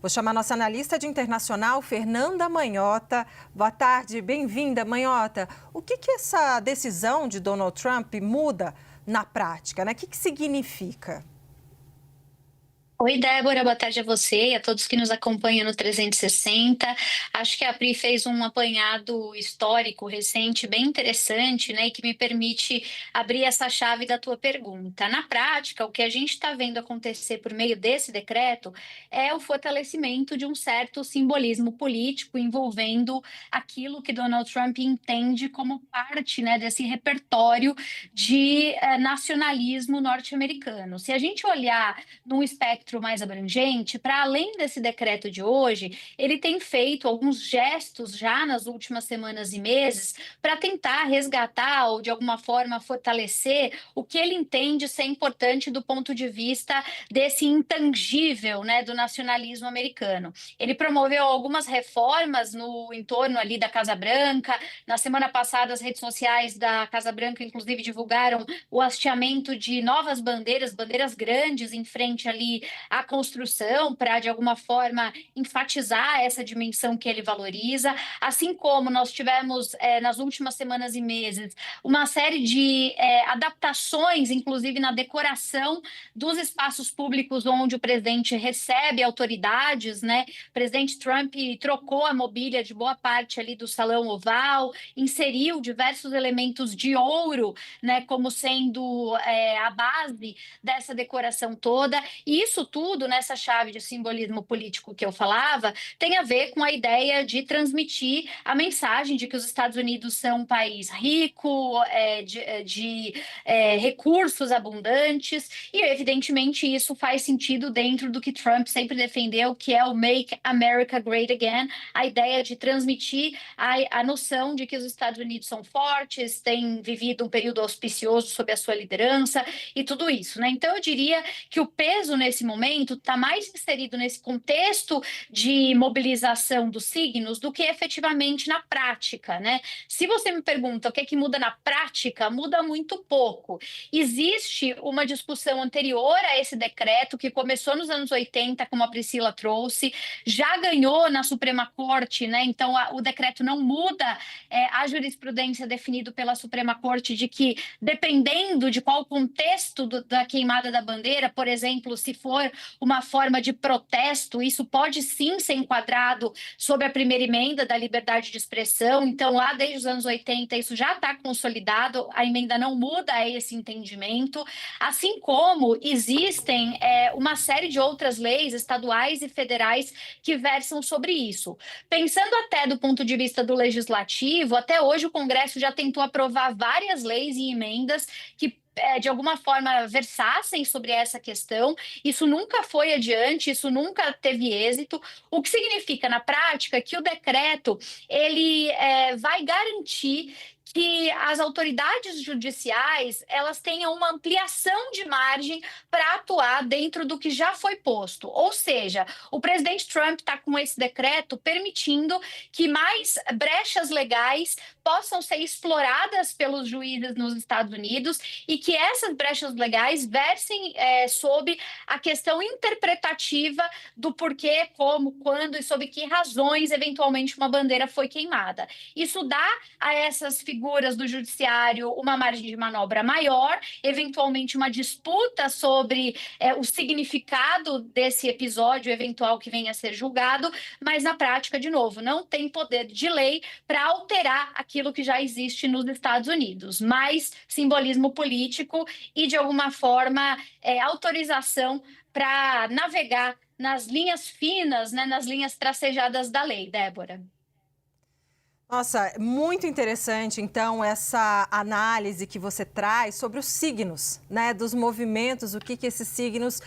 Vou chamar nossa analista de internacional, Fernanda Manhota. Boa tarde, bem-vinda, Manhota. O que essa decisão de Donald Trump muda na prática, né? O que significa? Oi, Débora, boa tarde a você e a todos que nos acompanham no 360. Acho que a Pri fez um apanhado histórico recente bem interessante, né, e que me permite abrir essa chave da tua pergunta. Na prática, o que a gente está vendo acontecer por meio desse decreto é o fortalecimento de um certo simbolismo político envolvendo aquilo que Donald Trump entende como parte, né, desse repertório de nacionalismo norte-americano. Se a gente olhar num espectro mais abrangente, para além desse decreto de hoje, ele tem feito alguns gestos já nas últimas semanas e meses para tentar resgatar ou de alguma forma fortalecer o que ele entende ser importante do ponto de vista desse intangível, né, do nacionalismo americano. Ele promoveu algumas reformas no entorno ali da Casa Branca. Na semana passada, as redes sociais da Casa Branca, inclusive, divulgaram o hasteamento de novas bandeiras, bandeiras grandes em frente ali à construção, para de alguma forma enfatizar essa dimensão que ele valoriza, assim como nós tivemos nas últimas semanas e meses uma série de adaptações, inclusive na decoração dos espaços públicos onde o presidente recebe autoridades, né? O presidente Trump trocou a mobília de boa parte ali do Salão Oval, inseriu diversos elementos de ouro, né, como sendo a base dessa decoração toda. E isso tudo, nessa chave de simbolismo político que eu falava, tem a ver com a ideia de transmitir a mensagem de que os Estados Unidos são um país rico, de recursos abundantes, e evidentemente isso faz sentido dentro do que Trump sempre defendeu, que é o Make America Great Again, a ideia de transmitir a noção de que os Estados Unidos são fortes, têm vivido um período auspicioso sob a sua liderança e tudo isso, né? Então eu diria que o peso nesse momento está mais inserido nesse contexto de mobilização dos signos do que efetivamente na prática, né? Se você me pergunta o que é que muda na prática, muda muito pouco. Existe uma discussão anterior a esse decreto que começou nos anos 80, como a Priscila trouxe, já ganhou na Suprema Corte, né? Então o decreto não muda a jurisprudência definida pela Suprema Corte de que, dependendo de qual contexto da queimada da bandeira, por exemplo, se for uma forma de protesto, isso pode sim ser enquadrado sob a primeira emenda da liberdade de expressão. Então, lá desde os anos 80, isso já está consolidado, a emenda não muda esse entendimento, assim como existem uma série de outras leis estaduais e federais que versam sobre isso. Pensando até do ponto de vista do legislativo, até hoje o Congresso já tentou aprovar várias leis e emendas que de alguma forma versassem sobre essa questão. Isso nunca foi adiante, isso nunca teve êxito, o que significa na prática que o decreto ele vai garantir que as autoridades judiciais elas tenham uma ampliação de margem para atuar dentro do que já foi posto. Ou seja, o presidente Trump está com esse decreto permitindo que mais brechas legais possam ser exploradas pelos juízes nos Estados Unidos e que essas brechas legais versem sobre a questão interpretativa do porquê, como, quando e sob que razões eventualmente uma bandeira foi queimada. Isso dá a essas figuras do judiciário uma margem de manobra maior, eventualmente uma disputa sobre o significado desse episódio eventual que venha a ser julgado, mas na prática, de novo, não tem poder de lei para alterar aquilo que já existe nos Estados Unidos, mas simbolismo político e, de alguma forma, autorização para navegar nas linhas finas, né, nas linhas tracejadas da lei, Débora. Nossa, muito interessante, então, essa análise que você traz sobre os signos, né, dos movimentos, o que esses signos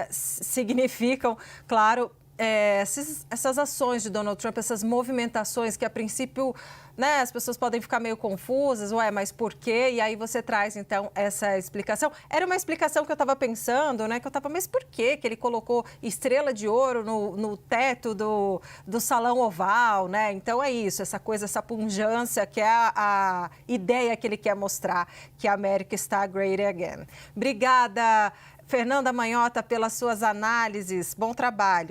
significam, claro, essas ações de Donald Trump, essas movimentações que, a princípio, né, as pessoas podem ficar meio confusas, mas por quê? E aí você traz, então, essa explicação. Era uma explicação que eu estava pensando, né, mas por quê que ele colocou estrela de ouro no teto do Salão Oval, né? Então é isso, essa coisa, essa pungência, que é a ideia que ele quer mostrar, que a América está great again. Obrigada, Fernanda Manhota, pelas suas análises. Bom trabalho.